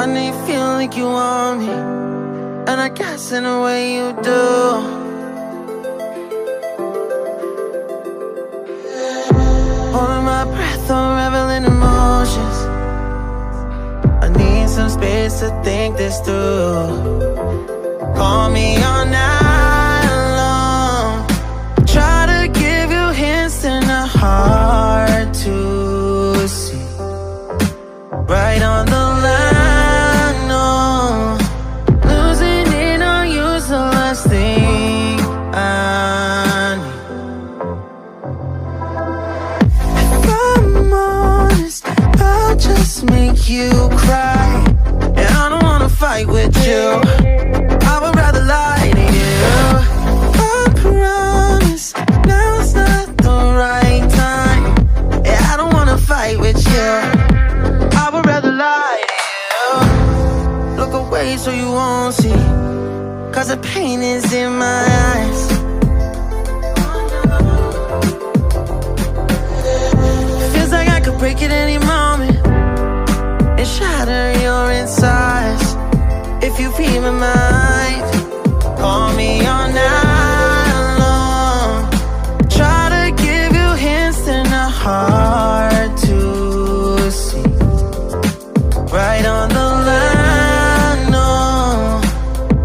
I know you feel like you want me, and I guess in a way you do. Holding my breath, unraveling emotions. I need some space to think this through. Call me all night long. Try to give you hints and a hard to see. Right on the line, no. Losing it on you's the last thing I need. If I'm honest, I'll just make you cry. And I don't wanna fight with you, I would rather lie to you. I promise, now's not the right time. Yeah, I don't wanna fight with you, I would rather lie to you. Look away so you won't see, cause the pain is in my eyes. Feels like I could break it any moment and shatter your insides. If you read my mind, call me all night long. Try to give you hints and a hard to see. Right on the line, no.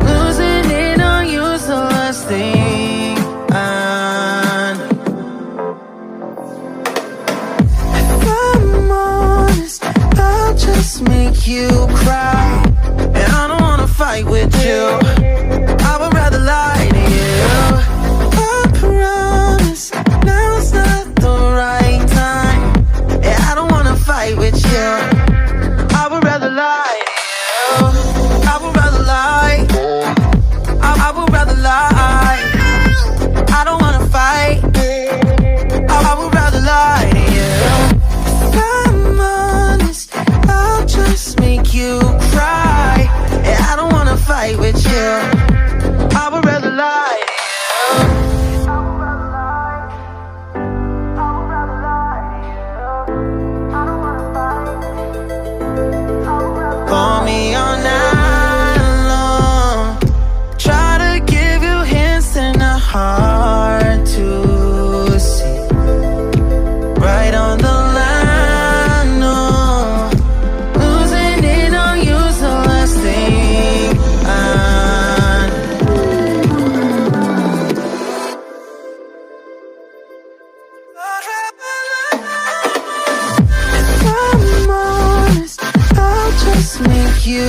Losing it on you's the last thing I need. If I'm honest, I'll just make you cry. And I don't wanna fight with you, I would rather lie to you. I promise, now's not the right time. Yeah, I don't wanna fight with you, I would rather lie to you. I would rather lie, I would rather lie. I don't wanna fight, I would rather lie to you. If I'm honest, I'll just make you cry. Yeah, I don't wanna fight with you, I would rather lie to you. Call me all night long. Try to give you hints and a hard to see. Right on the line, no. Losing it on you's the last thing I need. If I'm honest, I'll just make you